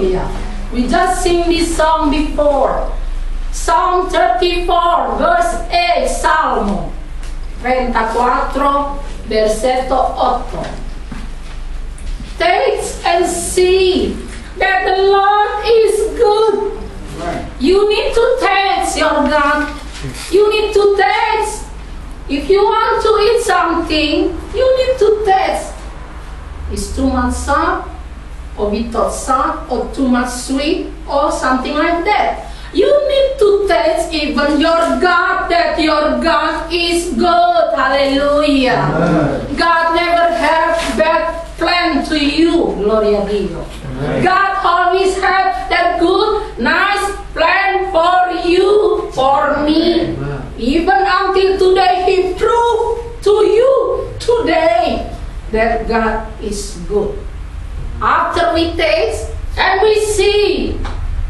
Hallelujah. We just sing this song before. Psalm 34, verse 8, Salmo 34, versetto 8. Taste and see that the Lord is good. You need to taste your God. You need to taste. If you want to eat something, you need to taste. It's too much salt, or without salt, or too much sweet, or something like that. You need to taste even your God, that your God is good. Hallelujah. Amen. God never had bad plan to you. Gloria a Dio. Amen. God always had that good, nice plan for you, for me. Amen. Even until today, He proved to you today that God is good. After we taste and we see,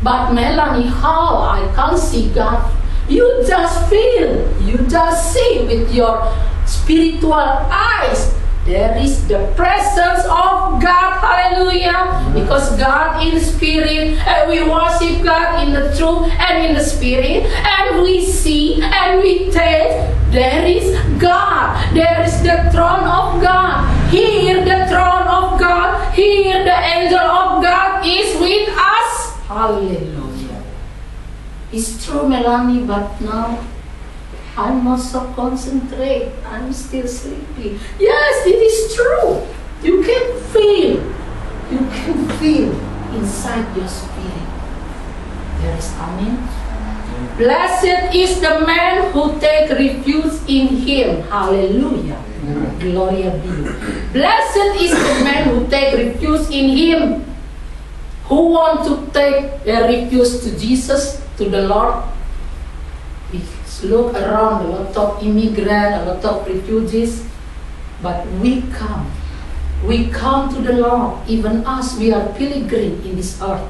but Melanie, how I can't see God? You just feel, you just see with your spiritual eyes. There is the presence of God, hallelujah, because God in spirit, and we worship God in the truth and in the spirit, and we see and we taste, there is God, there is the throne of God. Here the throne of God, here the angel of God is with us, hallelujah. It's true, Melanie, but now I'm not so concentrated. I'm still sleepy. Yes, it is true. You can feel inside your spirit. There is amen. Blessed is the man who take refuge in Him. Hallelujah. Amen. Gloria be. Blessed is the man who take refuge in Him. Who want to take a refuge to Jesus, to the Lord? Look around, a lot of immigrants, a lot of refugees, but we come to the Lord. Even us, we are pilgrim in this earth.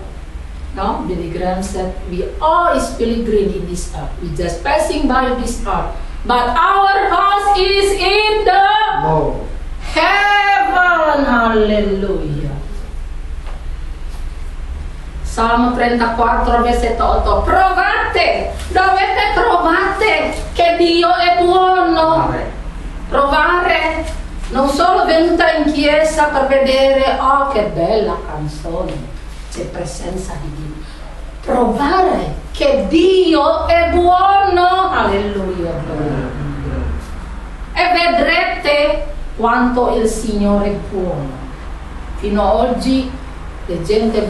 No, Billy Graham said, we all is pilgrim in this earth. We just passing by this earth, but our house is in the heaven. Hallelujah. Salmo 34, versetto 8. Provate, dovete provare che Dio è buono. Provare, non sono venuta in chiesa per vedere, oh che bella canzone, c'è presenza di Dio. Provare che Dio è buono. Alleluia. E vedrete quanto il Signore è buono. Fino ad oggi le gente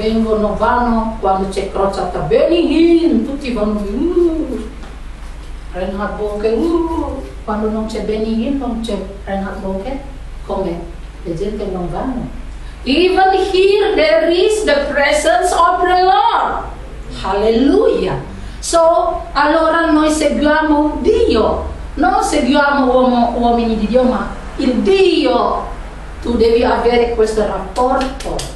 vanno quando c'è crociata Benny, tutti vanno Reinhard Bonnke, quando non c'è Benny, non c'è Reinhard Bonnke, come? Le gente non vanno. Even here there is the presence of the Lord. Hallelujah. So, allora noi seguiamo Dio, non seguiamo uomini di Dio, ma il Dio. Tu devi avere questo rapporto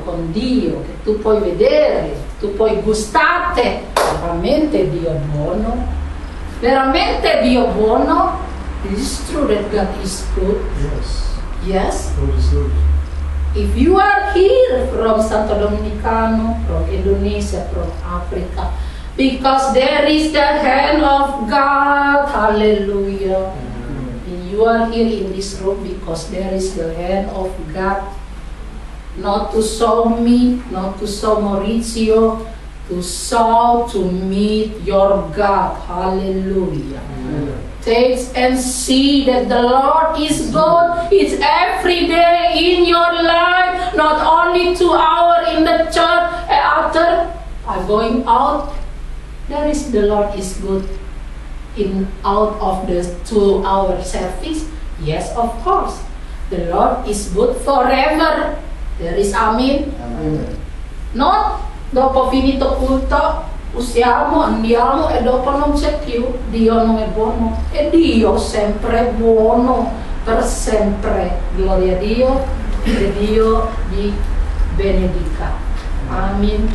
con Dio, che tu puoi vedere, tu puoi gustare. Veramente Dio è buono. Veramente Dio è buono. It is true that God is good. Yes. If you are here from Santo Dominicano, from Indonesia, from Africa, because there is the hand of God. Hallelujah. And you are here in this room because there is the hand of God. Not to show me, not to show Mauricio, to show, to meet your God. Hallelujah. Amen. Taste and see that the Lord is good. It's every day in your life, not only 2 hours in the church. After going out, there is the Lord is good. Out of the 2-hour service, yes, of course, the Lord is good forever. There is amen. Not dopo finito culto usiamo, andiamo e dopo non c'è più. Dio non è buono. E Dio sempre è buono per sempre. Gloria a Dio. E Dio vi benedica. Amen.